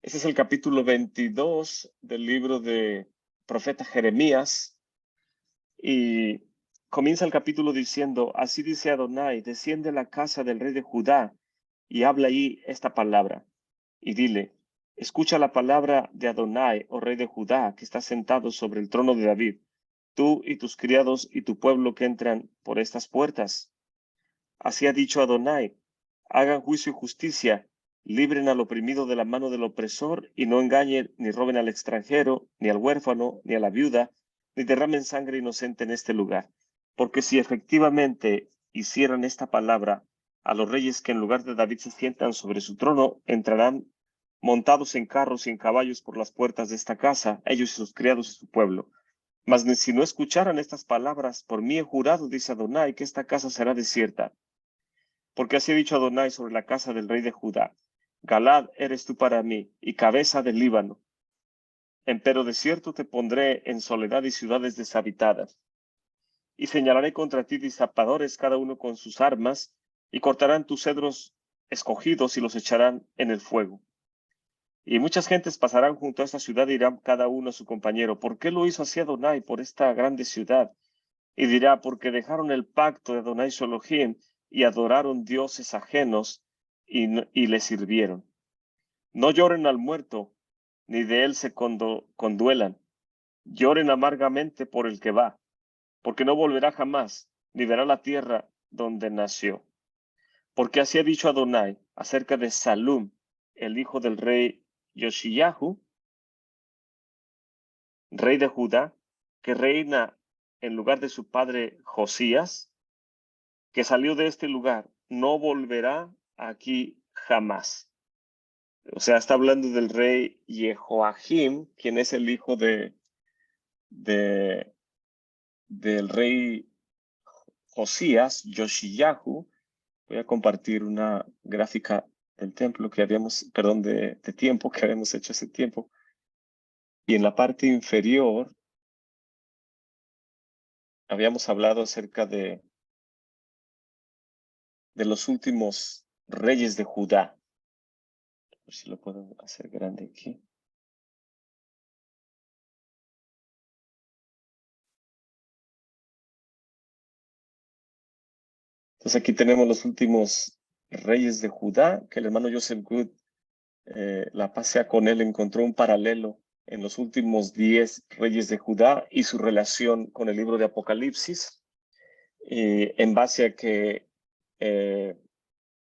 Este es el capítulo 22 del libro de profeta Jeremías y comienza el capítulo diciendo, así dice Adonai, desciende a la casa del rey de Judá y habla ahí esta palabra y dile, escucha la palabra de Adonai, oh rey de Judá, que está sentado sobre el trono de David, tú y tus criados y tu pueblo que entran por estas puertas. Así ha dicho Adonai, hagan juicio y justicia, libren al oprimido de la mano del opresor y no engañen ni roben al extranjero, ni al huérfano, ni a la viuda, ni derramen sangre inocente en este lugar. Porque si efectivamente hicieran esta palabra, a los reyes que en lugar de David se sientan sobre su trono, entrarán montados en carros y en caballos por las puertas de esta casa, ellos y sus criados y su pueblo. Mas si no escucharan estas palabras, por mí he jurado, dice Adonai, que esta casa será desierta. Porque así ha dicho Adonai sobre la casa del rey de Judá. Galad eres tú para mí, y cabeza del Líbano. Empero desierto te pondré en soledad y ciudades deshabitadas. Y señalaré contra ti disapadores, cada uno con sus armas, y cortarán tus cedros escogidos y los echarán en el fuego. Y muchas gentes pasarán junto a esta ciudad y dirán cada uno a su compañero, ¿por qué lo hizo así Adonai por esta grande ciudad? Y dirá, porque dejaron el pacto de Adonai su Elohim y adoraron dioses ajenos y le sirvieron. No lloren al muerto, ni de él se conduelan. Lloren amargamente por el que va, porque no volverá jamás, ni verá la tierra donde nació. Porque así ha dicho Adonai acerca de Salum, el hijo del rey Yoshiyahu, rey de Judá, que reina en lugar de su padre Josías, que salió de este lugar, no volverá aquí jamás. O sea, está hablando del rey Jehoahim, quien es el hijo de, del rey Josías, Yoshiyahu. Voy a compartir una gráfica del templo que habíamos, perdón, de tiempo que habíamos hecho hace tiempo. Y en la parte inferior habíamos hablado acerca de los últimos reyes de Judá. A ver si lo puedo hacer grande aquí. Entonces aquí tenemos los últimos reyes de Judá, que el hermano Joseph Good, la paz sea con él, encontró un paralelo en los últimos 10 reyes de Judá y su relación con el libro de Apocalipsis, en base a que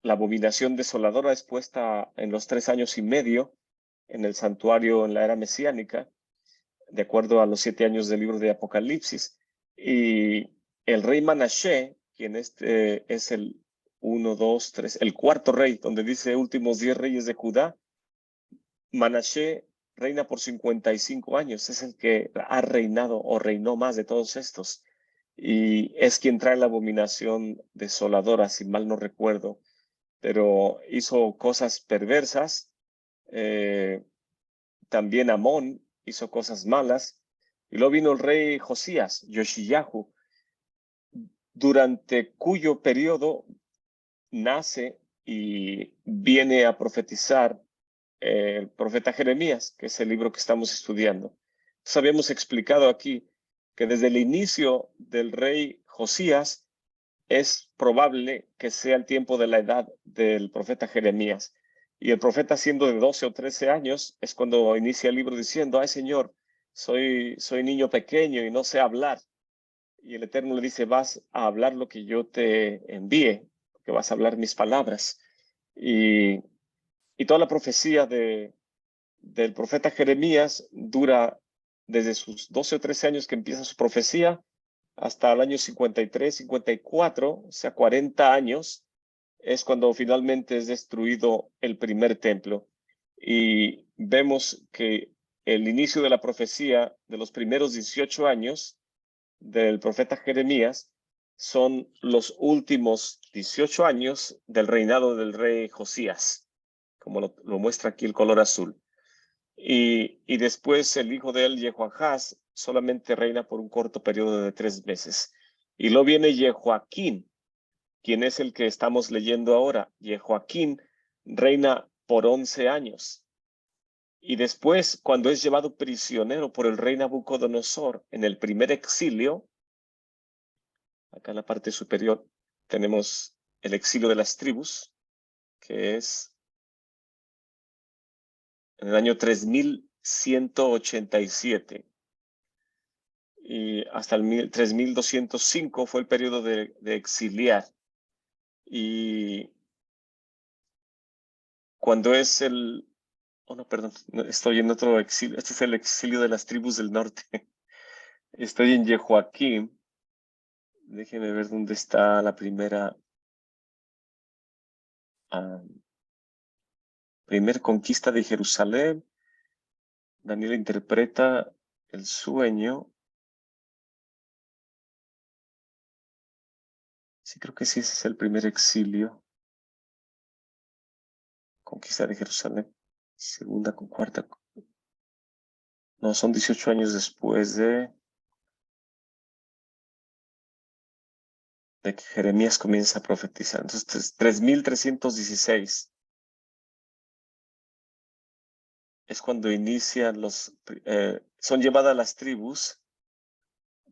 la abominación desoladora es puesta en los 3 años y medio en el santuario en la era mesiánica, de acuerdo a los 7 años del libro de Apocalipsis. Y el rey Manashe, quien es el 1, 2, 3, el cuarto rey, donde dice últimos 10 reyes de Judá, Manashe reina por 55 años, es el que ha reinado o reinó más de todos estos. Y es quien trae la abominación desoladora, si mal no recuerdo, pero hizo cosas perversas. También Amón hizo cosas malas. Y luego vino el rey Josías, Yoshiyahu, durante cuyo periodo nace y viene a profetizar el profeta Jeremías, que es el libro que estamos estudiando. Entonces habíamos explicado aquí que desde el inicio del rey Josías es probable que sea el tiempo de la edad del profeta Jeremías. Y el profeta, siendo de 12 o 13 años, es cuando inicia el libro diciendo, ay Señor, soy niño pequeño y no sé hablar. Y el Eterno le dice, vas a hablar lo que yo te envíe, que vas a hablar mis palabras. Y toda la profecía del profeta Jeremías dura desde sus 12 o 13 años que empieza su profecía hasta el año 53, 54, o sea, 40 años, es cuando finalmente es destruido el primer templo. Y vemos que el inicio de la profecía de los primeros 18 años del profeta Jeremías son los últimos 18 años del reinado del rey Josías, como lo muestra aquí el color azul. Y después el hijo de él, Jehoahaz, solamente reina por un corto periodo de 3 meses. Y luego viene Jehoaquín, quien es el que estamos leyendo ahora. Jehoaquín reina por 11 años. Y después, cuando es llevado prisionero por el rey Nabucodonosor en el primer exilio, acá en la parte superior tenemos el exilio de las tribus, que es en el año 3187. Y hasta el 3205 fue el periodo de exiliar. Y cuando es el... Oh, no, perdón, estoy en otro exilio. Este es el exilio de las tribus del norte. Estoy en Jehoaquim. Déjenme ver dónde está la primera conquista de Jerusalén. Daniel interpreta el sueño. Sí, creo que sí, ese es el primer exilio. Conquista de Jerusalén. Segunda con cuarta. No, son 18 años después de que Jeremías comienza a profetizar. Entonces, 3316 es cuando inician son llevadas las tribus,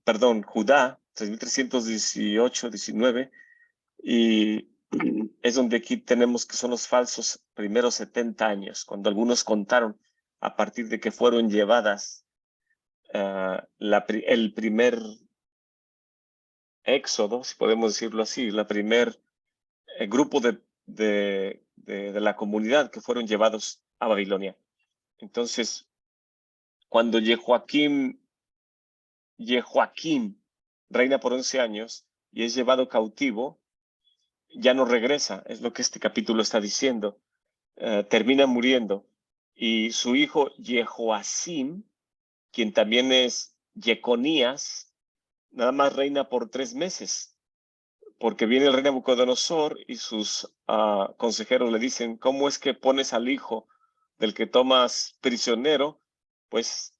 perdón, Judá, 3318, 19, y es donde aquí tenemos que son los falsos primeros 70 años, cuando algunos contaron a partir de que fueron llevadas el primer éxodo, si podemos decirlo así, la primer grupo de la comunidad que fueron llevados a Babilonia. Entonces, cuando Jehoaquim reina por 11 años y es llevado cautivo, ya no regresa, es lo que este capítulo está diciendo. Termina muriendo y su hijo Jehoacim, quien también es Jeconías, nada más reina por 3 meses, porque viene el rey Nabucodonosor y sus consejeros le dicen, ¿cómo es que pones al hijo del que tomas prisionero? Pues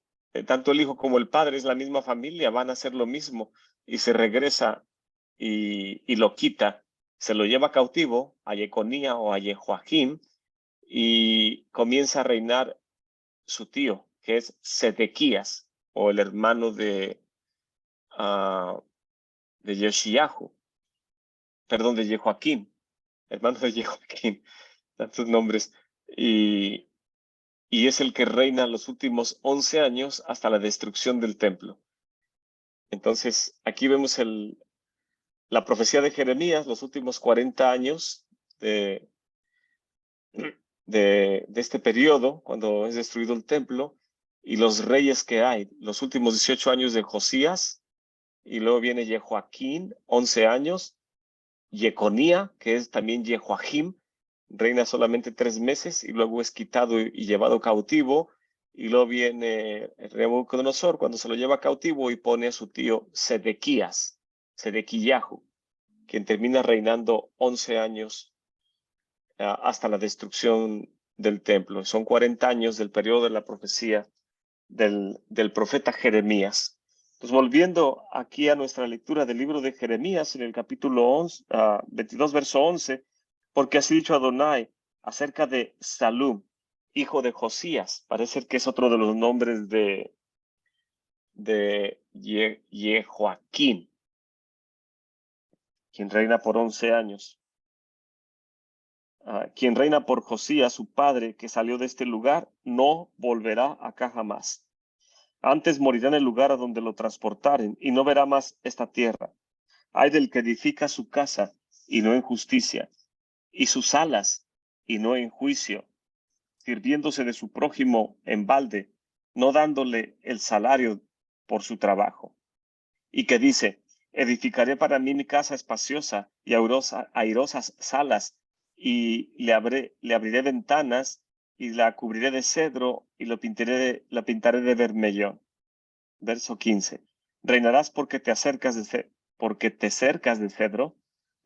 tanto el hijo como el padre es la misma familia, van a hacer lo mismo, y se regresa y lo quita, se lo lleva cautivo a Jeconía o a Jehoaquim y comienza a reinar su tío, que es Sedequías, o el hermano de Yoshiyahu, perdón, de Jehoaquim, hermano de Jehoaquim, tantos nombres, y es el que reina los últimos 11 años hasta la destrucción del templo. Entonces, aquí vemos la profecía de Jeremías, los últimos 40 años de este periodo, cuando es destruido el templo, y los reyes que hay, los últimos 18 años de Josías, y luego viene Jehoaquín, 11 años, Jeconía, que es también Jehoahim, reina solamente 3 meses, y luego es quitado y llevado cautivo, y luego viene el rey Nabucodonosor cuando se lo lleva cautivo y pone a su tío Sedequías, Sedequiyahu, quien termina reinando 11 años hasta la destrucción del templo. Son 40 años del periodo de la profecía del profeta Jeremías. Entonces, volviendo aquí a nuestra lectura del libro de Jeremías, en el capítulo 22, verso 11, porque así dicho Adonai acerca de Salum, hijo de Josías, parece que es otro de los nombres de Jehoaquín, quien reina por 11 años. Quien reina por Josías, su padre, que salió de este lugar, no volverá acá jamás. Antes morirá en el lugar a donde lo transportaren y no verá más esta tierra. Ay del que edifica su casa y no en justicia, y sus alas y no en juicio, sirviéndose de su prójimo en balde, no dándole el salario por su trabajo. Y que dice, edificaré para mí mi casa espaciosa y airosas salas, y le abriré ventanas y la cubriré de cedro y la pintaré de bermellón. Verso 15. Reinarás porque te cercas de cedro,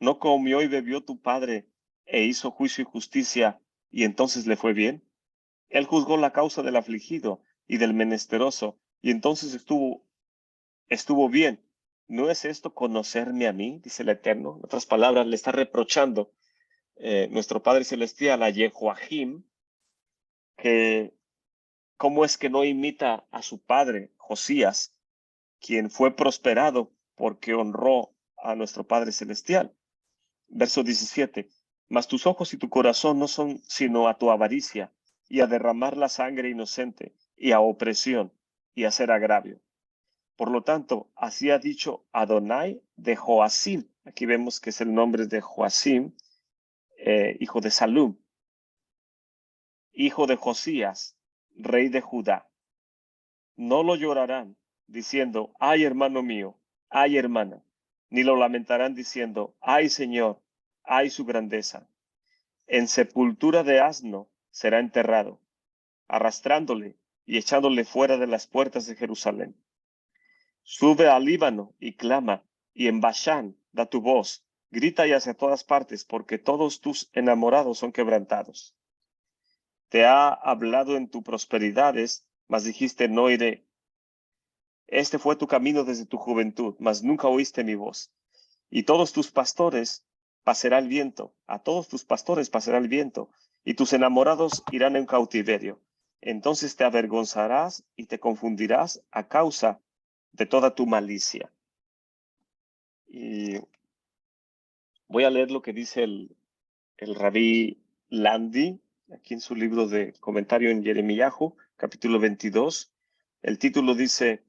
no comió y bebió tu padre e hizo juicio y justicia, y entonces le fue bien. Él juzgó la causa del afligido y del menesteroso, y entonces estuvo bien. ¿No es esto conocerme a mí? Dice el Eterno. En otras palabras, le está reprochando nuestro Padre Celestial a Jehoahim que ¿cómo es que no imita a su padre, Josías, quien fue prosperado porque honró a nuestro Padre Celestial? Verso 17. Mas tus ojos y tu corazón no son sino a tu avaricia, y a derramar la sangre inocente, y a opresión, y a hacer agravio. Por lo tanto, así ha dicho Adonai de Joacim. Aquí vemos que es el nombre de Joacim, hijo de Salum, hijo de Josías, rey de Judá. No lo llorarán, diciendo, ay hermano mío, ay hermana, ni lo lamentarán diciendo, ay Señor, ay su grandeza. En sepultura de asno será enterrado, arrastrándole y echándole fuera de las puertas de Jerusalén. Sube al Líbano y clama, y en Bashán da tu voz, grita y hacia todas partes, porque todos tus enamorados son quebrantados. Te ha hablado en tus prosperidades, mas dijiste, no iré. Este fue tu camino desde tu juventud, mas nunca oíste mi voz. Y todos tus pastores pasará el viento, a todos tus pastores pasará el viento, y tus enamorados irán en cautiverio. Entonces te avergonzarás y te confundirás a causa de toda tu malicia. Y voy a leer lo que dice el rabí Landi, aquí en su libro de comentario en Jeremiyahu, capítulo 22. El título dice,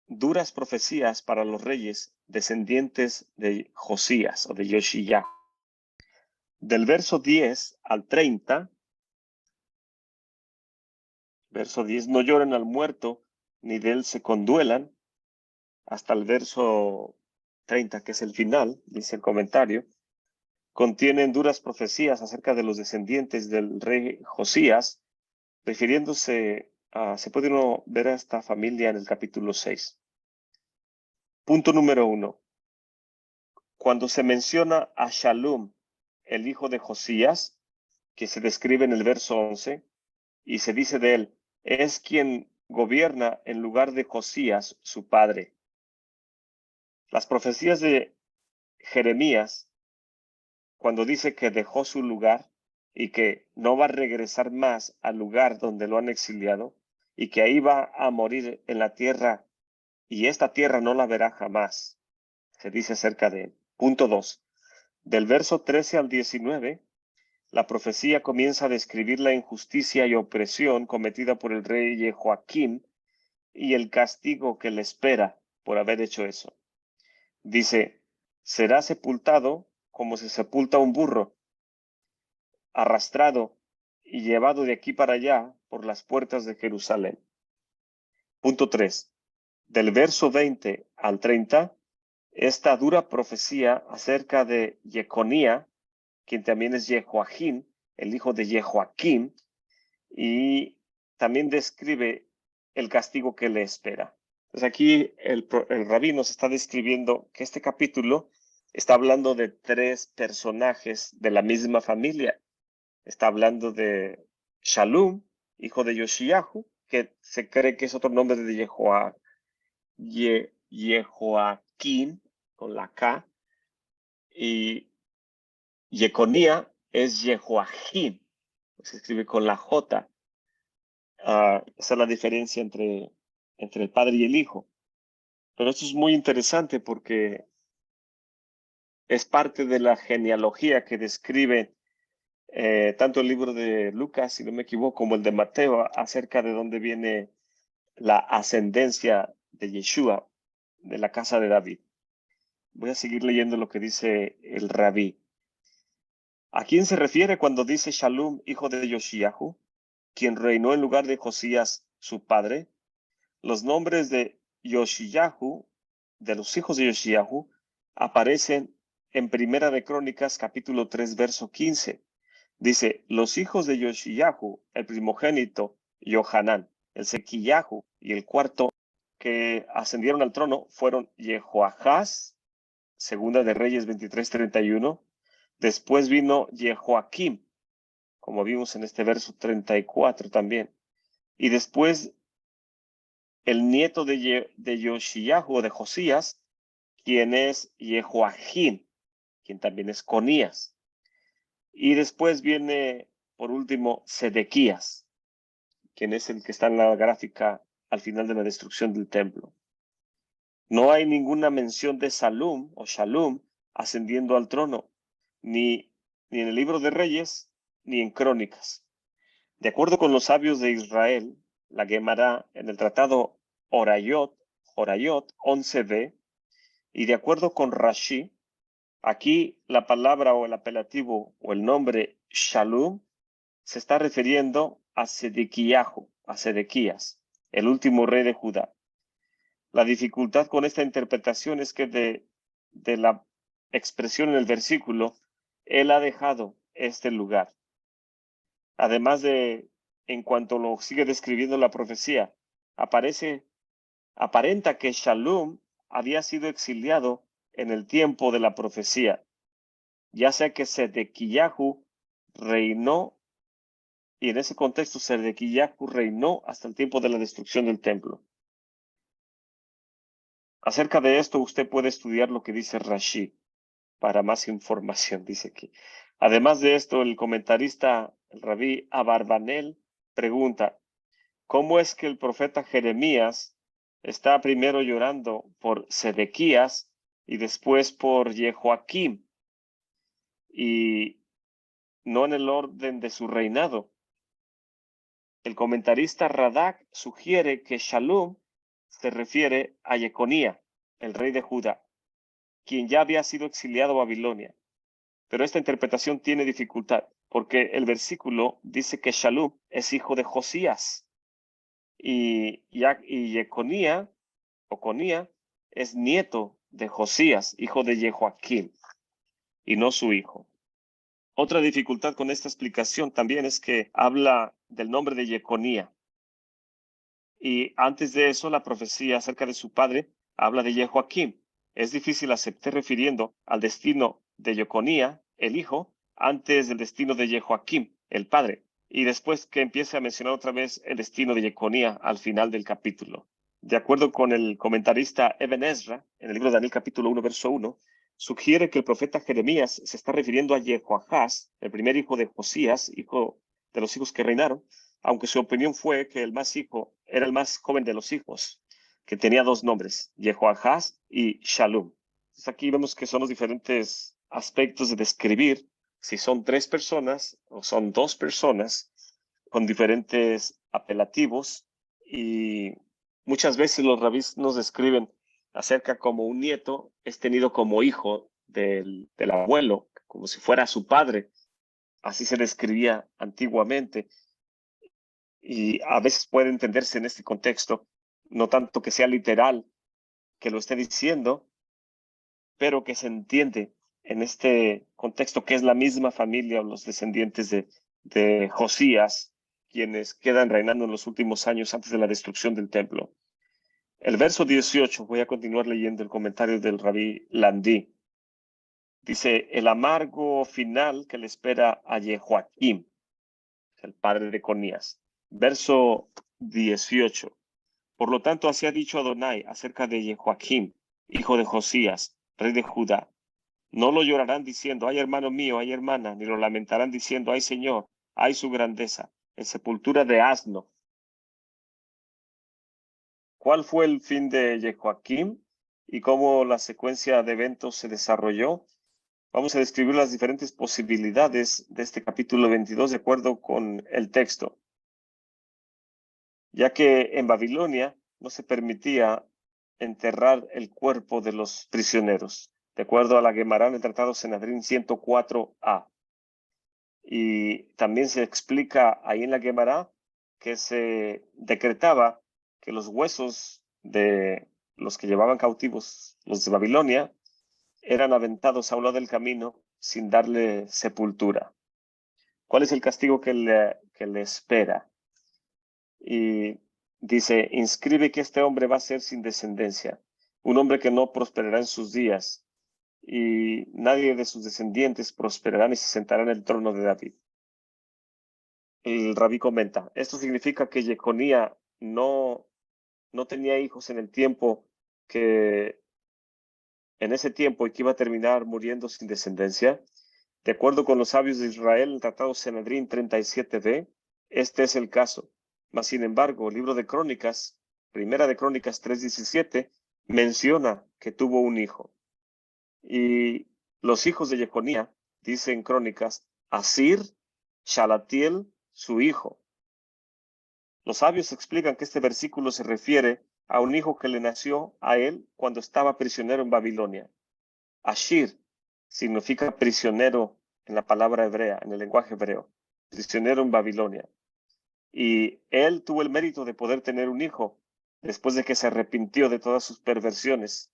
duras profecías para los reyes descendientes de Josías o de Yoshiyah. Del verso 10 al 30, verso 10, no lloren al muerto, ni de él se conduelan, hasta el verso 30, que es el final, dice el comentario, contienen duras profecías acerca de los descendientes del rey Josías, refiriéndose a, se puede uno ver a esta familia en el capítulo 6. Punto número 1. Cuando se menciona a Shalum, el hijo de Josías, que se describe en el verso 11, y se dice de él, es quien gobierna en lugar de Josías, su padre. Las profecías de Jeremías, cuando dice que dejó su lugar y que no va a regresar más al lugar donde lo han exiliado y que ahí va a morir en la tierra y esta tierra no la verá jamás, se dice acerca de él. Punto 2. Del verso 13 al 19, la profecía comienza a describir la injusticia y opresión cometida por el rey Joaquín y el castigo que le espera por haber hecho eso. Dice, será sepultado como se sepulta un burro, arrastrado y llevado de aquí para allá por las puertas de Jerusalén. Punto 3. Del verso 20 al 30, esta dura profecía acerca de Jeconía, quien también es Jehoiakim, el hijo de Jehoiakim, y también describe el castigo que le espera. Entonces aquí el rabí nos está describiendo que este capítulo está hablando de tres personajes de la misma familia. Está hablando de Shalum, hijo de Yoshiyahu, que se cree que es otro nombre de Jehoiakim, con la K, y Jeconía es Jehoiakim, se escribe con la J. Esa es la diferencia entre el padre y el hijo. Pero esto es muy interesante porque es parte de la genealogía que describe tanto el libro de Lucas, si no me equivoco, como el de Mateo, acerca de dónde viene la ascendencia de Yeshua, de la casa de David. Voy a seguir leyendo lo que dice el rabí. ¿A quién se refiere cuando dice Shalum, hijo de Yoshiyahu, quien reinó en lugar de Josías, su padre? Los nombres de Yoshiyahu, de los hijos de Yoshiyahu, aparecen en Primera de Crónicas, capítulo 3, verso 15. Dice, los hijos de Yoshiyahu, el primogénito, Yohanan, el Sequillahu y el cuarto que ascendieron al trono fueron Jehoahaz, Segunda de Reyes 23:31. Después vino Jehoakim, como vimos en este verso 34 también. Y después el nieto de Yoshiyahu o de Josías, quien es Jehoahim, quien también es Conías. Y después viene, por último, Sedequías, quien es el que está en la gráfica al final de la destrucción del templo. No hay ninguna mención de Salum o Shalum ascendiendo al trono, ni en el libro de Reyes, ni en Crónicas. De acuerdo con los sabios de Israel, la Gemara en el tratado Horayot 11b, y de acuerdo con Rashi, aquí la palabra o el apelativo o el nombre Shalom se está refiriendo a Sedequías, el último rey de Judá. La dificultad con esta interpretación es que de la expresión en el versículo, él ha dejado este lugar. Además de, en cuanto lo sigue describiendo la profecía, aparenta que Shalom había sido exiliado en el tiempo de la profecía, ya sea que Sedequiyahu reinó, y en ese contexto Sedequiyahu reinó hasta el tiempo de la destrucción del templo. Acerca de esto, usted puede estudiar lo que dice Rashi para más información, dice aquí. Además de esto, el comentarista, el rabí Abarbanel, pregunta, ¿cómo es que el profeta Jeremías está primero llorando por Sedequías y después por Jehoaquim y no en el orden de su reinado? El comentarista Radak sugiere que Shalom se refiere a Jeconía, el rey de Judá, quien ya había sido exiliado a Babilonia. Pero esta interpretación tiene dificultad, porque el versículo dice que Shalom es hijo de Josías y Jeconía o Conía es nieto de Josías, hijo de Jehoaquim, y no su hijo. Otra dificultad con esta explicación también es que habla del nombre de Jeconía. Y antes de eso, la profecía acerca de su padre habla de Jehoaquim. Es difícil aceptar refiriendo al destino de Jeconía, el hijo, antes del destino de Jehoaquim, el padre, y después que empiece a mencionar otra vez el destino de Jeconía al final del capítulo. De acuerdo con el comentarista Eben Ezra, en el libro de Daniel capítulo 1, verso 1, sugiere que el profeta Jeremías se está refiriendo a Jehoahaz, el primer hijo de Josías, hijo de los hijos que reinaron, aunque su opinión fue que el más hijo era el más joven de los hijos, que tenía dos nombres, Jehoahaz y Shalom. Entonces aquí vemos que son los diferentes aspectos de describir si son tres personas o son dos personas con diferentes apelativos, y muchas veces los rabís nos describen acerca como un nieto es tenido como hijo del abuelo, como si fuera su padre. Así se describía antiguamente. Y a veces puede entenderse en este contexto, no tanto que sea literal que lo esté diciendo, pero que se entiende en este contexto que es la misma familia o los descendientes de Josías, quienes quedan reinando en los últimos años antes de la destrucción del templo. El verso 18, voy a continuar leyendo el comentario del rabí Landí. Dice, el amargo final que le espera a Jehoaquim, el padre de Conías. Verso 18. Por lo tanto, así ha dicho Adonai acerca de Jehoaquim, hijo de Josías, rey de Judá. No lo llorarán diciendo, ay hermano mío, ay hermana, ni lo lamentarán diciendo, ay Señor, ay su grandeza, en sepultura de asno. ¿Cuál fue el fin de Jehoaquim y cómo la secuencia de eventos se desarrolló? Vamos a describir las diferentes posibilidades de este capítulo 22 de acuerdo con el texto. Ya que en Babilonia no se permitía enterrar el cuerpo de los prisioneros, de acuerdo a la Gemara en el Tratado Sanedrín 104a. Y también se explica ahí en la Gemara que se decretaba que los huesos de los que llevaban cautivos, los de Babilonia, eran aventados a un lado del camino sin darle sepultura. ¿Cuál es el castigo que le espera? Y dice, inscribe que este hombre va a ser sin descendencia, un hombre que no prosperará en sus días, y nadie de sus descendientes prosperará ni se sentará en el trono de David. El rabí comenta, esto significa que Jeconía no tenía hijos en el tiempo que, en ese tiempo, y que iba a terminar muriendo sin descendencia. De acuerdo con los sabios de Israel, el Tratado Sanedrín 37b, este es el caso. Mas, sin embargo, el libro de Crónicas, Primera de Crónicas 3:17, menciona que tuvo un hijo. Y los hijos de Jeconía, dicen Crónicas, Asir, Shalatiel, su hijo. Los sabios explican que este versículo se refiere a un hijo que le nació a él cuando estaba prisionero en Babilonia. Ashir significa prisionero en la palabra hebrea, en el lenguaje hebreo, prisionero en Babilonia. Y él tuvo el mérito de poder tener un hijo después de que se arrepintió de todas sus perversiones.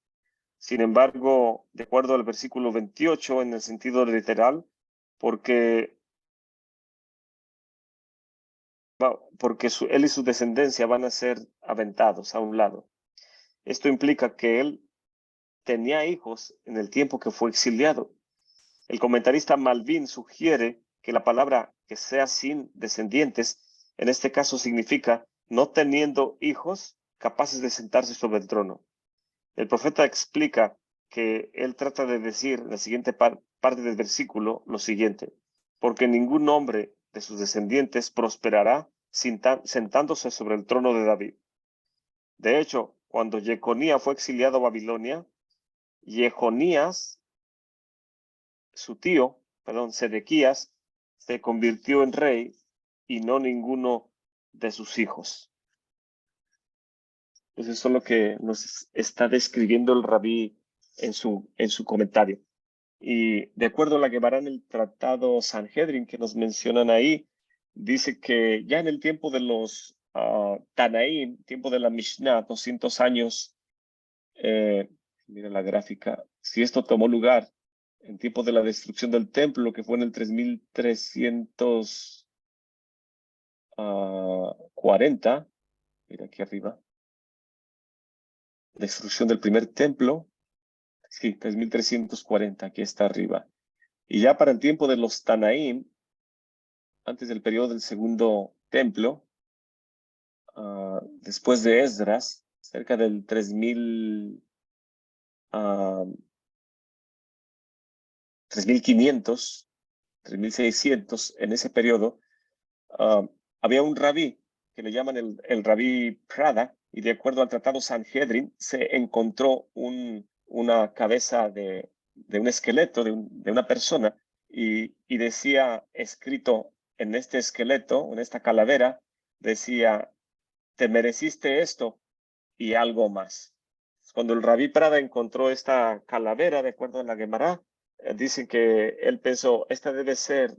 Sin embargo, de acuerdo al versículo 28, en el sentido literal, porque él y su descendencia van a ser aventados a un lado. Esto implica que él tenía hijos en el tiempo que fue exiliado. El comentarista Malvin sugiere que la palabra que sea sin descendientes, en este caso significa no teniendo hijos capaces de sentarse sobre el trono. El profeta explica que él trata de decir en la siguiente parte del versículo lo siguiente: porque ningún hombre de sus descendientes prosperará sentándose sobre el trono de David. De hecho, cuando Jeconía fue exiliado a Babilonia, Jeconías, Sedequías, se convirtió en rey y no ninguno de sus hijos. Entonces, eso es lo que nos está describiendo el rabí en su comentario. Y de acuerdo a la Gemara en el tratado Sanhedrin que nos mencionan ahí, dice que ya en el tiempo de los Tanaim, tiempo de la Mishnah, 200 años, mira la gráfica, si esto tomó lugar en tiempo de la destrucción del templo, que fue en el 3340, mira aquí arriba, destrucción del primer templo, sí, 3340, aquí está arriba. Y ya para el tiempo de los Tanaim, antes del periodo del segundo templo, después de Esdras, cerca del 3500, 3600, en ese periodo, había un rabí que le llaman el rabí Prada, y de acuerdo al tratado Sanhedrin, se encontró una cabeza de un esqueleto, de una persona, y decía escrito en este esqueleto, en esta calavera, decía: te mereciste esto y algo más. Cuando el rabí Prada encontró esta calavera, de acuerdo a la Gemara, dicen que él pensó, esta debe ser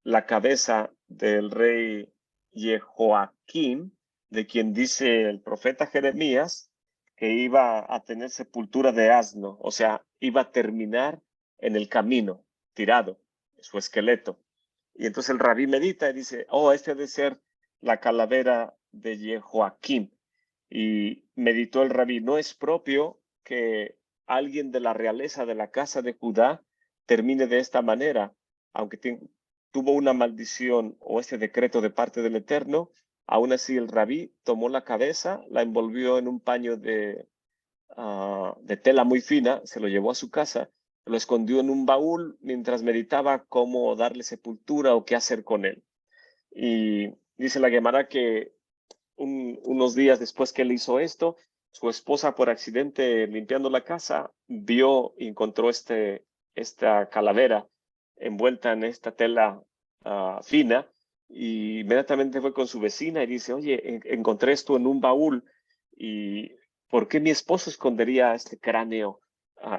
la cabeza del rey Jehoaquín, de quien dice el profeta Jeremías que iba a tener sepultura de asno, o sea, iba a terminar en el camino, tirado, su esqueleto. Y entonces el rabí medita y dice, oh, este debe ser la calavera de Jehoaquín. Y meditó el rabí, no es propio que alguien de la realeza de la casa de Judá termine de esta manera, aunque tuvo una maldición o este decreto de parte del Eterno. Aún así el rabí tomó la cabeza, la envolvió en un paño de tela muy fina, se lo llevó a su casa, lo escondió en un baúl mientras meditaba cómo darle sepultura o qué hacer con él. Y dice la Gemara que unos días después que él hizo esto, su esposa, por accidente limpiando la casa, vio y encontró esta calavera envuelta en esta tela fina, y inmediatamente fue con su vecina y dice, oye, encontré esto en un baúl, y ¿por qué mi esposo escondería este cráneo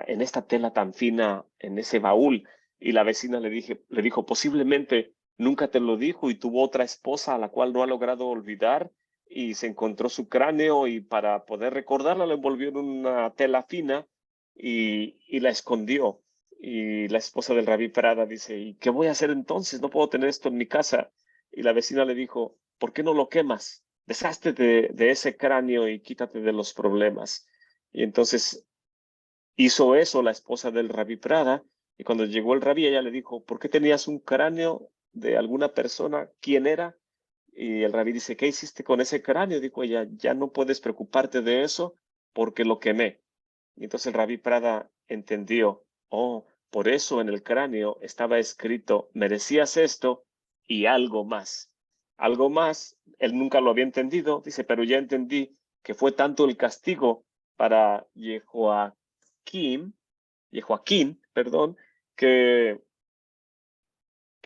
en esta tela tan fina en ese baúl? Y la vecina le dijo, posiblemente nunca te lo dijo y tuvo otra esposa a la cual no ha logrado olvidar, y se encontró su cráneo, y para poder recordarla lo envolvió en una tela fina y la escondió. Y la esposa del rabí Prada dice, ¿y qué voy a hacer entonces? No puedo tener esto en mi casa. Y la vecina le dijo, ¿por qué no lo quemas? Deshazte de ese cráneo y quítate de los problemas. Y entonces hizo eso la esposa del rabí Prada, y cuando llegó el rabí, ella le dijo, ¿por qué tenías un cráneo de alguna persona? ¿Quién era? Y el rabí dice, ¿qué hiciste con ese cráneo? Dijo ella, ya no puedes preocuparte de eso porque lo quemé. Y entonces el rabí Prada entendió, oh, por eso en el cráneo estaba escrito, merecías esto y algo más. algo más, él nunca lo había entendido, dice, pero ya entendí que fue tanto el castigo para Jehoiakim, perdón, que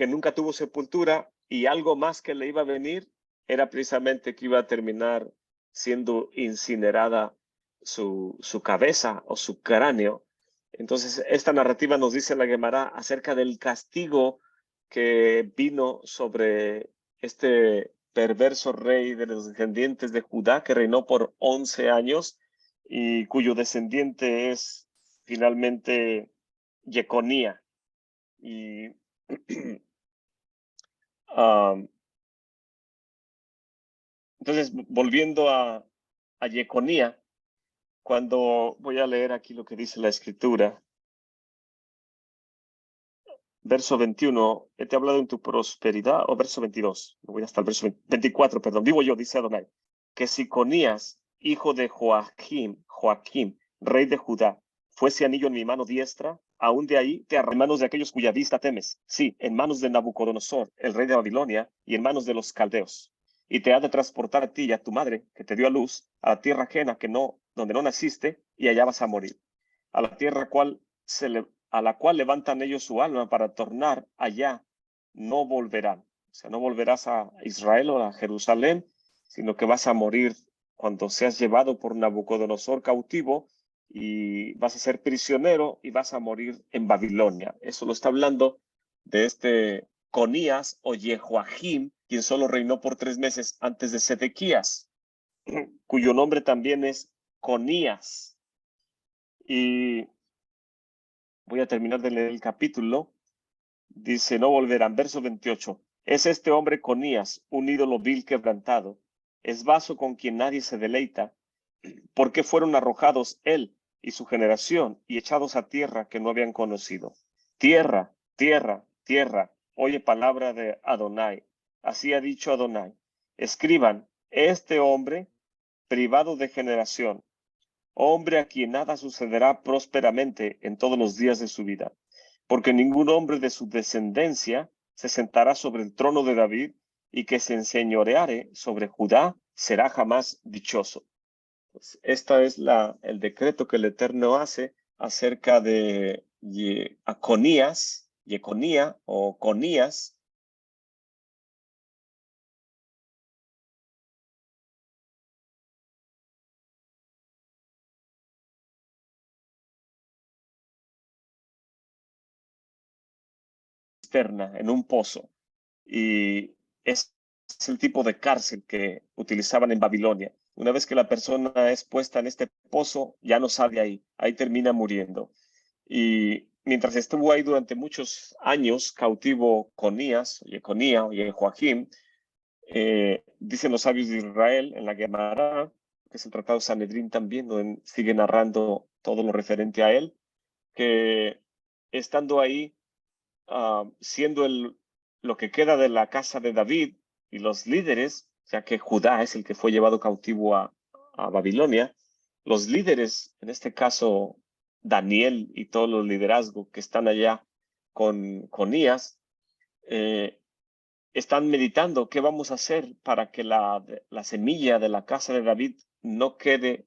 nunca tuvo sepultura, y algo más que le iba a venir era precisamente que iba a terminar siendo incinerada su cabeza o su cráneo. Entonces, esta narrativa nos dice la Gemara acerca del castigo que vino sobre este perverso rey de los descendientes de Judá, que reinó por 11 años y cuyo descendiente es finalmente Jeconía. Y entonces, volviendo a Jeconía, cuando voy a leer aquí lo que dice la escritura, verso 21, te he hablado en tu prosperidad, o verso 22, voy hasta el verso 24, perdón, digo yo, dice Adonai, que si Conías, hijo de Joaquim, rey de Judá, fuese anillo en mi mano diestra, aún de ahí te haré en manos de aquellos cuya vista temes, sí, en manos de Nabucodonosor, el rey de Babilonia, y en manos de los caldeos. Y te ha de transportar a ti y a tu madre, que te dio a luz, a la tierra ajena donde no naciste, y allá vas a morir. A la tierra a la cual levantan ellos su alma para tornar allá, no volverán. O sea, no volverás a Israel o a Jerusalén, sino que vas a morir cuando seas llevado por Nabucodonosor cautivo y vas a ser prisionero y vas a morir en Babilonia. Eso lo está hablando de este Conías o Jehoiakim, quien solo reinó por 3 meses antes de Sedequías, cuyo nombre también es Conías. Y voy a terminar de leer el capítulo. Dice, no volverán. Verso 28. Es este hombre Conías, un ídolo vil quebrantado. Es vaso con quien nadie se deleita. ¿Por qué fueron arrojados él y su generación y echados a tierra que no habían conocido? Tierra, tierra, tierra, oye palabra de Adonai. Así ha dicho Adonai. Escriban, este hombre privado de generación, hombre a quien nada sucederá prósperamente en todos los días de su vida, porque ningún hombre de su descendencia se sentará sobre el trono de David, y que se enseñoreare sobre Judá será jamás dichoso. Pues esta es el decreto que el Eterno hace acerca de Jeconía o Conías, externa, en un pozo. Y es el tipo de cárcel que utilizaban en Babilonia. Una vez que la persona es puesta en este pozo, ya no sale ahí termina muriendo. Y mientras estuvo ahí durante muchos años, cautivo Conías, Jeconía o Jehoiakim, dicen los sabios de Israel en la Gemara, que es el Tratado Sanedrín también, donde sigue narrando todo lo referente a él, que estando ahí, siendo lo que queda de la casa de David y los líderes, ya que Judá es el que fue llevado cautivo a Babilonia, los líderes, en este caso Daniel y todos los liderazgos que están allá con Conías, están meditando qué vamos a hacer para que la semilla de la casa de David no quede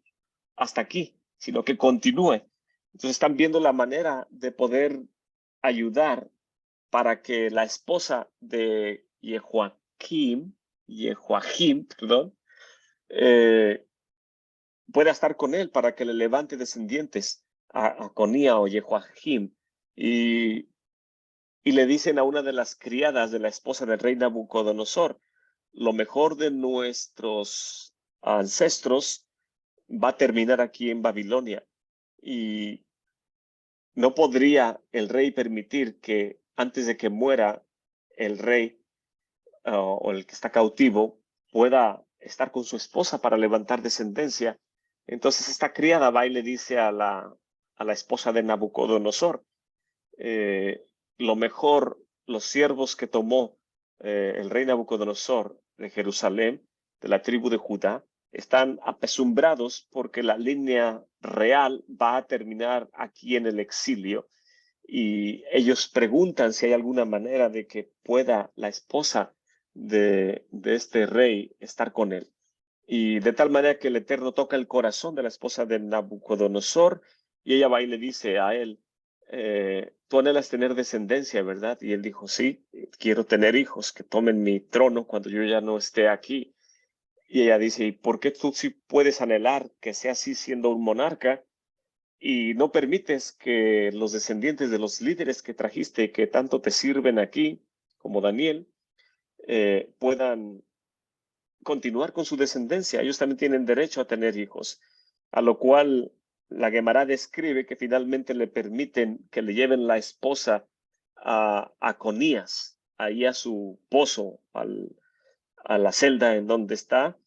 hasta aquí, sino que continúe. Entonces están viendo la manera de poder ayudar para que la esposa de Jehoiakim, perdón, pueda estar con él para que le levante descendientes a Conía o Jehoiakim. Y le dicen a una de las criadas de la esposa del rey Nabucodonosor, lo mejor de nuestros ancestros va a terminar aquí en Babilonia. Y no podría el rey permitir que antes de que muera el rey o el que está cautivo pueda estar con su esposa para levantar descendencia. Entonces esta criada va y le dice a la esposa de Nabucodonosor, lo mejor, los siervos que tomó el rey Nabucodonosor de Jerusalén, de la tribu de Judá, están apesumbrados porque la línea real va a terminar aquí en el exilio. Y ellos preguntan si hay alguna manera de que pueda la esposa de este rey estar con él. Y de tal manera que el Eterno toca el corazón de la esposa de Nabucodonosor y ella va y le dice a él, tú anhelas tener descendencia, ¿verdad? Y él dijo, sí, quiero tener hijos que tomen mi trono cuando yo ya no esté aquí. Y ella dice, ¿y por qué tú sí puedes anhelar que sea así siendo un monarca y no permites que los descendientes de los líderes que trajiste que tanto te sirven aquí, como Daniel, puedan continuar con su descendencia? Ellos también tienen derecho a tener hijos, a lo cual la Gemara describe que finalmente le permiten que le lleven la esposa a Conías, ahí a su pozo, a la celda en donde está,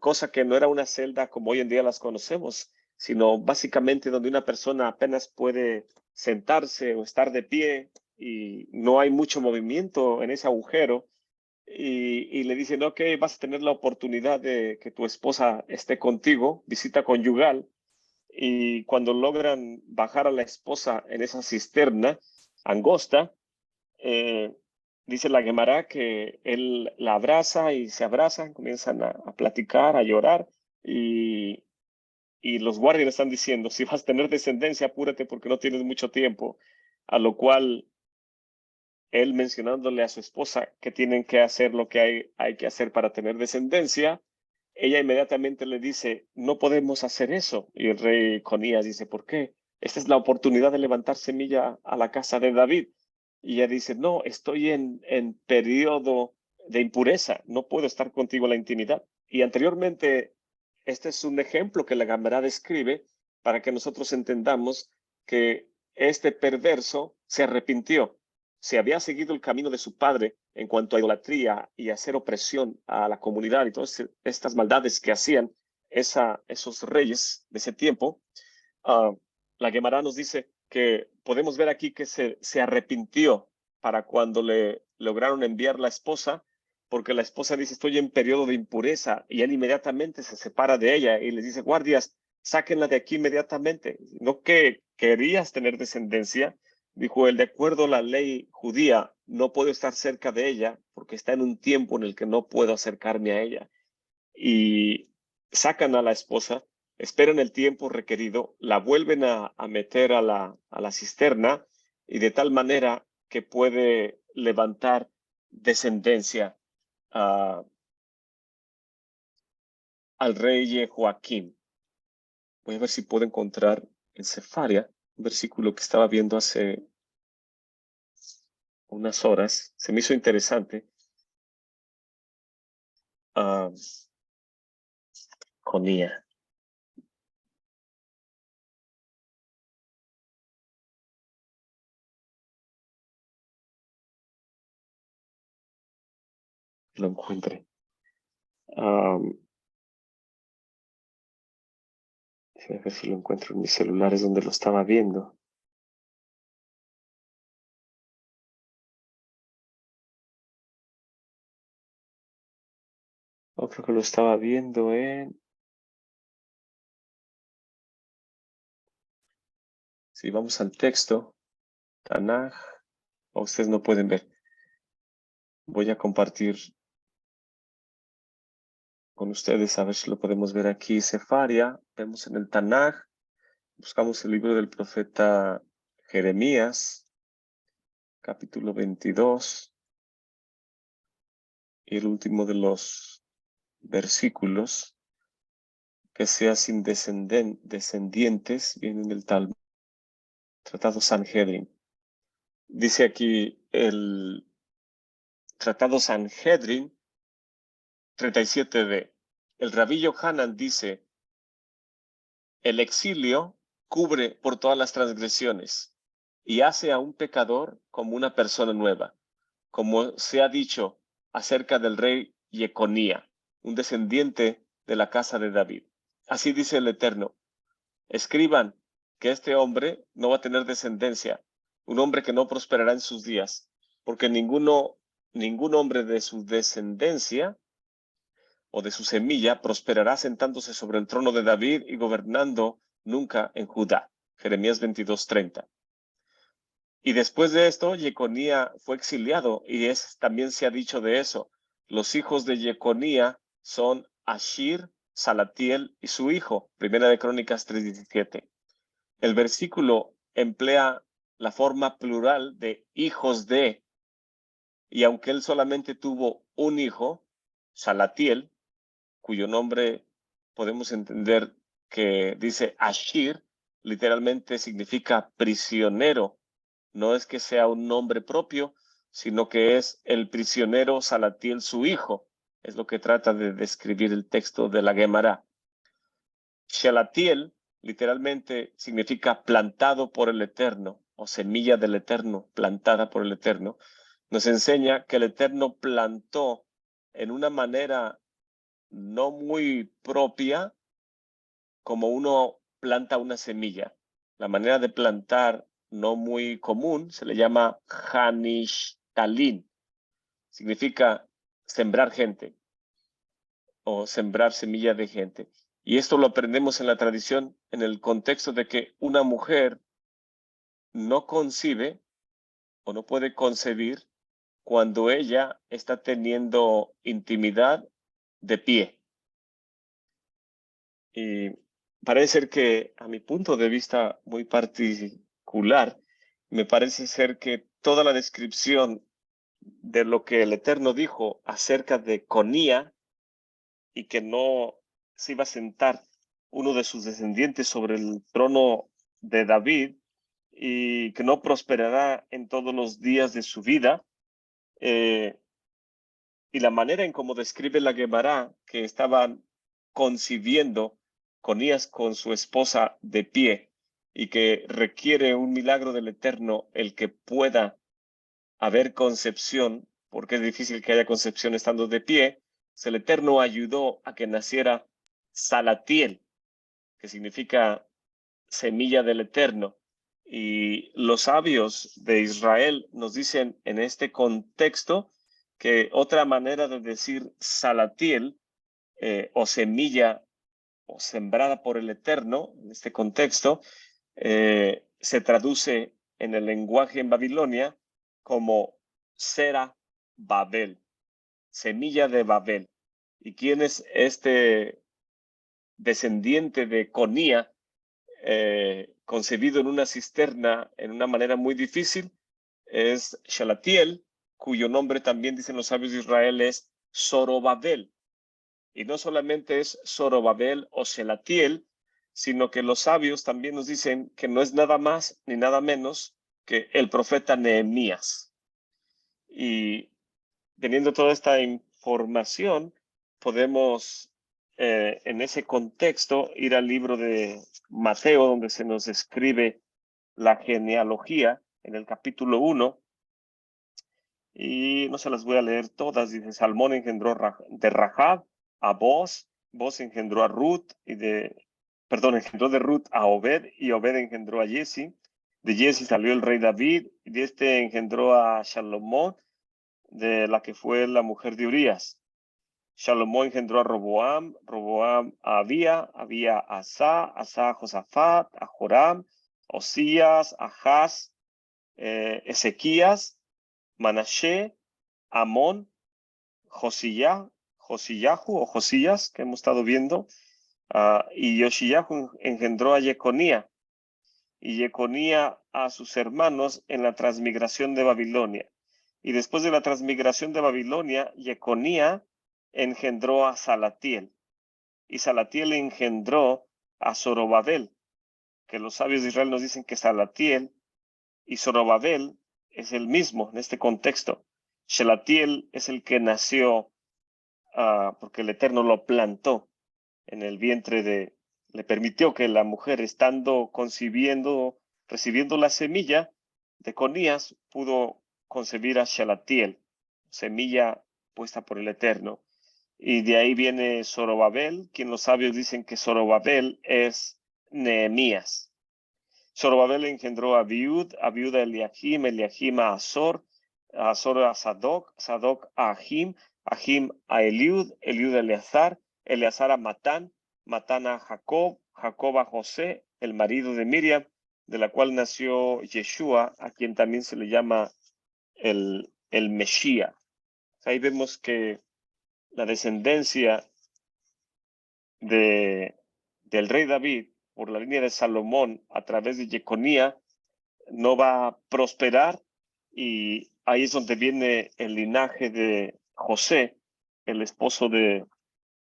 cosa que no era una celda como hoy en día las conocemos, sino básicamente donde una persona apenas puede sentarse o estar de pie y no hay mucho movimiento en ese agujero. Y le dicen, ok, vas a tener la oportunidad de que tu esposa esté contigo, visita conyugal, y cuando logran bajar a la esposa en esa cisterna angosta, eh, dice la Gemara que él la abraza y se abrazan, comienzan a platicar, a llorar, y, y los guardias están diciendo, si vas a tener descendencia, apúrate porque no tienes mucho tiempo, a lo cual él mencionándole a su esposa que tienen que hacer lo que hay que hacer para tener descendencia, ella inmediatamente le dice, no podemos hacer eso. Y el rey Conías dice, ¿por qué? Esta es la oportunidad de levantar semilla a la casa de David. Y ella dice, no, estoy en periodo de impureza, no puedo estar contigo en la intimidad. Y anteriormente, este es un ejemplo que la Gemara describe para que nosotros entendamos que este perverso se arrepintió. Se había seguido el camino de su padre en cuanto a idolatría y hacer opresión a la comunidad y todas estas maldades que hacían esos reyes de ese tiempo. Uh, la Gemara nos dice que podemos ver aquí que se arrepintió para cuando le lograron enviar la esposa, porque la esposa dice, estoy en periodo de impureza, y él inmediatamente se separa de ella y les dice, guardias, sáquenla de aquí inmediatamente. No que querías tener descendencia, dijo él, de acuerdo a la ley judía, no puedo estar cerca de ella porque está en un tiempo en el que no puedo acercarme a ella. Y sacan a la esposa, esperan el tiempo requerido, la vuelven a meter a la cisterna y de tal manera que puede levantar descendencia al rey Joaquín. Voy a ver si puedo encontrar en Cefaria, un versículo que estaba viendo hace unas horas. Se me hizo interesante. Conía. Lo encuentre. Déjame ver si lo encuentro en mis celulares donde lo estaba viendo. Creo que lo estaba viendo en... Si vamos al texto, Tanaj, ustedes no pueden ver. Voy a compartir con ustedes a ver si lo podemos ver aquí. Cefaria, vemos en el Tanaj, buscamos el libro del profeta Jeremías, capítulo 22, y el último de los versículos, que sea sin descendientes, viene en el Talmud, Tratado Sanhedrin. Dice aquí el Tratado Sanhedrin 37b. El rabí Yohanan dice, el exilio cubre por todas las transgresiones y hace a un pecador como una persona nueva, como se ha dicho acerca del rey Yeconía, un descendiente de la casa de David. Así dice el Eterno, escriban que este hombre no va a tener descendencia, un hombre que no prosperará en sus días, porque ningún hombre de su descendencia o de su semilla prosperará sentándose sobre el trono de David y gobernando nunca en Judá. Jeremías 22:30. Y después de esto, Jeconía fue exiliado y también se ha dicho de eso. Los hijos de Jeconía son Ashir, Salatiel y su hijo. Primera de Crónicas 3:17. El versículo emplea la forma plural de hijos de, y aunque él solamente tuvo un hijo, Salatiel, cuyo nombre podemos entender que dice Ashir, literalmente significa prisionero. No es que sea un nombre propio, sino que es el prisionero Salatiel, su hijo. Es lo que trata de describir el texto de la Gemara. Shalatiel literalmente significa plantado por el Eterno o semilla del Eterno, plantada por el Eterno. Nos enseña que el Eterno plantó en una manera no muy propia, como uno planta una semilla. La manera de plantar no muy común se le llama Hanishtalin. Significa sembrar gente o sembrar semilla de gente. Y esto lo aprendemos en la tradición en el contexto de que una mujer no concibe o no puede concebir cuando ella está teniendo intimidad de pie. Y parece ser que, a mi punto de vista muy particular, me parece ser que toda la descripción de lo que el Eterno dijo acerca de Conía y que no se iba a sentar uno de sus descendientes sobre el trono de David y que no prosperará en todos los días de su vida, y la manera en cómo describe la Gemara que estaban concibiendo Conías con su esposa de pie y que requiere un milagro del Eterno el que pueda haber concepción, porque es difícil que haya concepción estando de pie. El Eterno ayudó a que naciera Salatiel, que significa semilla del Eterno. Y los sabios de Israel nos dicen en este contexto que otra manera de decir Salatiel o semilla o sembrada por el Eterno, en este contexto, se traduce en el lenguaje en Babilonia como Sera Babel, semilla de Babel. ¿Y quién es este descendiente de Conía, concebido en una cisterna en una manera muy difícil? Es Shalatiel, cuyo nombre también dicen los sabios de Israel es Zorobabel. Y no solamente es Zorobabel o Shalatiel, sino que los sabios también nos dicen que no es nada más ni nada menos que el profeta Nehemías. Y teniendo toda esta información, podemos en ese contexto ir al libro de Mateo, donde se nos describe la genealogía en el capítulo 1, y no se las voy a leer todas. Dice: Salmón engendró de Rahab a Boz, Boz engendró a Ruth, engendró de Ruth a Obed, y Obed engendró a Jesse. De Jesse salió el rey David, y de este engendró a Salomón, de la que fue la mujer de Urías. Salomón engendró a Roboam, Roboam a Abía, Abía a Asa, Asa a Josafat, a Joram, Osías, Ahaz, Ezequías, Manashe, Amón, Josías o Josías, que hemos estado viendo, y Yoshiyahu engendró a Jeconía, y Jeconía a sus hermanos en la transmigración de Babilonia. Y después de la transmigración de Babilonia, Jeconía engendró a Salatiel, y Salatiel engendró a Zorobabel, que los sabios de Israel nos dicen que Salatiel y Zorobabel es el mismo en este contexto. Shalatiel es el que nació porque el Eterno lo plantó en el vientre le permitió que la mujer, estando concibiendo, recibiendo la semilla de Conías, pudo concebir a Shalatiel, semilla puesta por el Eterno. Y de ahí viene Zorobabel, quien los sabios dicen que Zorobabel es Nehemías. Zorobabel engendró a Abiud a Eliahim, Eliahim a Azor, Azor a Sadoc, Sadoc a Ahim, Ahim a Eliud, Eliud a Eleazar, Eleazar a Matán, Matán a Jacob, Jacob a José, el marido de Miriam, de la cual nació Yeshua, a quien también se le llama el Mesías. Ahí vemos que la descendencia del rey David por la línea de Salomón a través de Jeconía no va a prosperar, y ahí es donde viene el linaje de José, el esposo de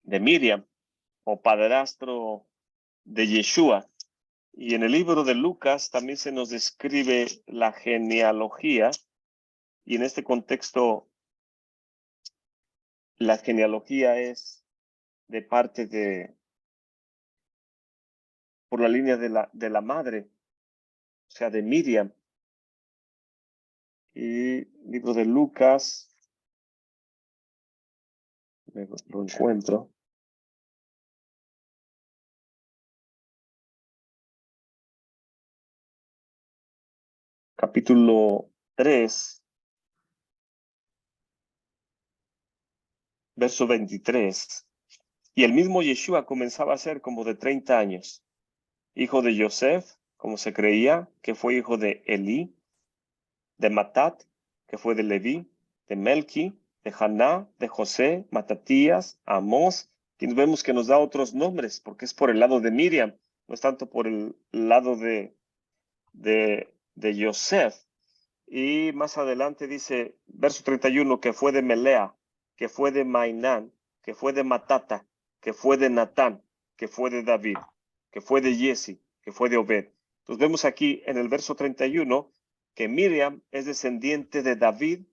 Miriam, o padrastro de Yeshua. Y en el libro de Lucas también se nos describe la genealogía, y en este contexto la genealogía es de parte por la línea de la madre, o sea, de Miriam. Y libro de Lucas, lo encuentro. Capítulo 3, verso 23. Y el mismo Yeshua comenzaba a ser como de 30 años, hijo de Yosef, como se creía, que fue hijo de Elí, de Matat, que fue de Leví, de Melqui, de Haná, de José, Matatías, Amós. Y vemos que nos da otros nombres, porque es por el lado de Miriam, no es tanto por el lado de Yosef. Y más adelante dice, verso 31, que fue de Melea, que fue de Mainán, que fue de Matata, que fue de Natán, que fue de David, que fue de Jesse, que fue de Obed. Entonces vemos aquí en el verso 31 que Miriam es descendiente de David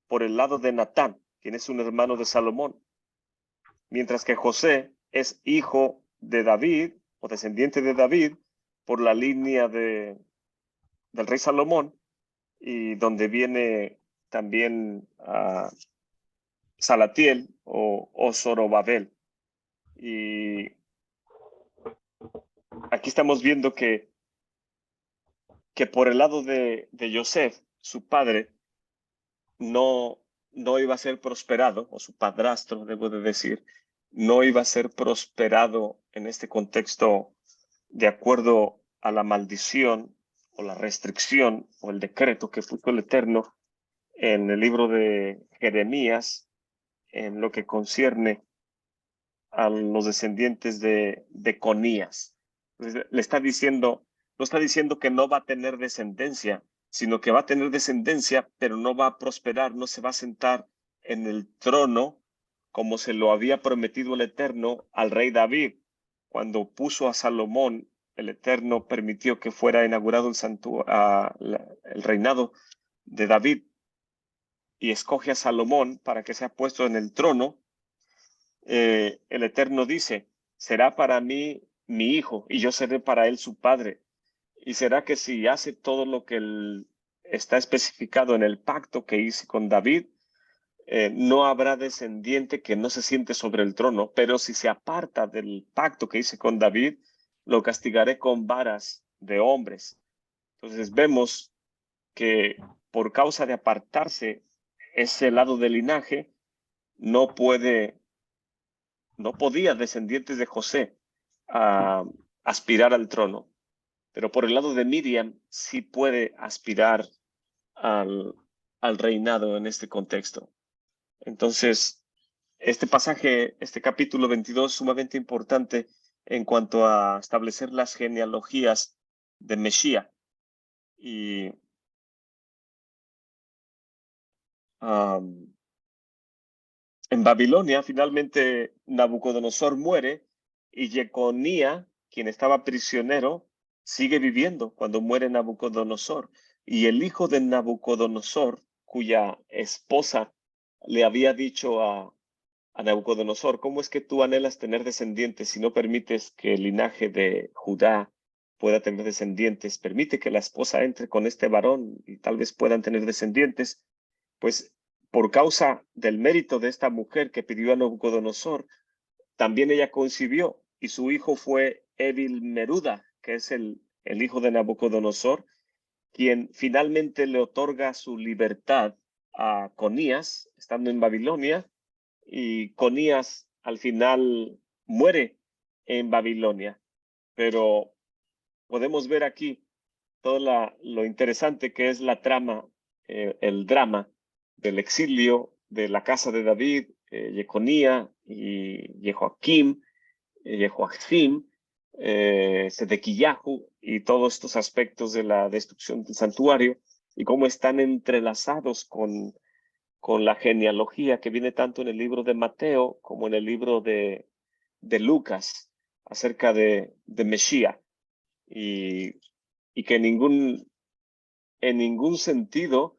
por el lado de Natán, quien es un hermano de Salomón, mientras que José es hijo de David o descendiente de David por la línea del rey Salomón, y donde viene también Salatiel o Zorobabel. Y aquí estamos viendo que por el lado de Yosef, su padre, no iba a ser prosperado, o su padrastro, debo de decir, no iba a ser prosperado en este contexto de acuerdo a la maldición o la restricción o el decreto que puso el Eterno en el libro de Jeremías en lo que concierne a los descendientes de Conías. Entonces, le está diciendo, no está diciendo que no va a tener descendencia, sino que va a tener descendencia, pero no va a prosperar, no se va a sentar en el trono como se lo había prometido el Eterno al rey David. Cuando puso a Salomón, el Eterno permitió que fuera inaugurado el reinado de David, y escoge a Salomón para que sea puesto en el trono. El Eterno dice, será para mí mi hijo y yo seré para él su padre. Y será que si hace todo lo que está especificado en el pacto que hice con David, no habrá descendiente que no se siente sobre el trono, pero si se aparta del pacto que hice con David, lo castigaré con varas de hombres. Entonces vemos que por causa de apartarse ese lado del linaje, no podía descendientes de José aspirar al trono, pero por el lado de Miriam sí puede aspirar al reinado en este contexto. Entonces, este pasaje, este capítulo 22, es sumamente importante en cuanto a establecer las genealogías de Mesías. Y en Babilonia, finalmente Nabucodonosor muere, y Jeconía, quien estaba prisionero, sigue viviendo cuando muere Nabucodonosor. Y el hijo de Nabucodonosor, cuya esposa le había dicho a Nabucodonosor, ¿cómo es que tú anhelas tener descendientes si no permites que el linaje de Judá pueda tener descendientes? Permite que la esposa entre con este varón y tal vez puedan tener descendientes. Pues por causa del mérito de esta mujer que pidió a Nabucodonosor, también ella concibió, y su hijo fue Evil Meruda, que es el hijo de Nabucodonosor, quien finalmente le otorga su libertad a Conías, estando en Babilonia, y Conías al final muere en Babilonia. Pero podemos ver aquí todo lo interesante que es la trama, el drama del exilio de la casa de David Jeconía y Jehoakim, Jehoacim, Sedequillahu y todos estos aspectos de la destrucción del santuario y cómo están entrelazados con la genealogía que viene tanto en el libro de Mateo como en el libro de Lucas acerca de Mesías y que en ningún sentido,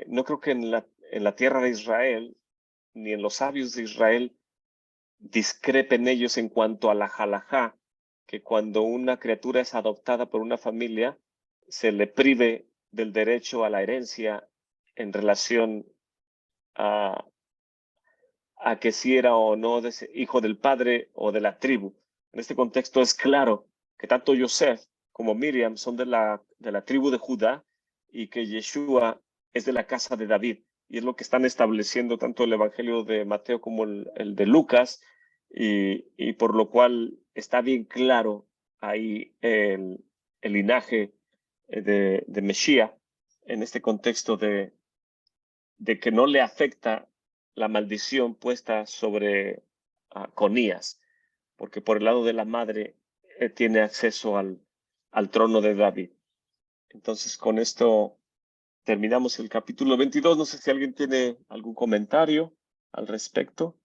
no creo que en la tierra de Israel ni en los sabios de Israel discrepen ellos en cuanto a la halajá, que cuando una criatura es adoptada por una familia, se le prive del derecho a la herencia en relación a que si era o no hijo del padre o de la tribu. En este contexto es claro que tanto Yosef como Miriam son de la tribu de Judá y que Yeshua es de la casa de David. Y es lo que están estableciendo tanto el Evangelio de Mateo como el de Lucas, y por lo cual está bien claro ahí el linaje de Mesías en este contexto de que no le afecta la maldición puesta sobre Conías, porque por el lado de la madre tiene acceso al trono de David. Entonces, con esto terminamos el capítulo 22. No sé si alguien tiene algún comentario al respecto.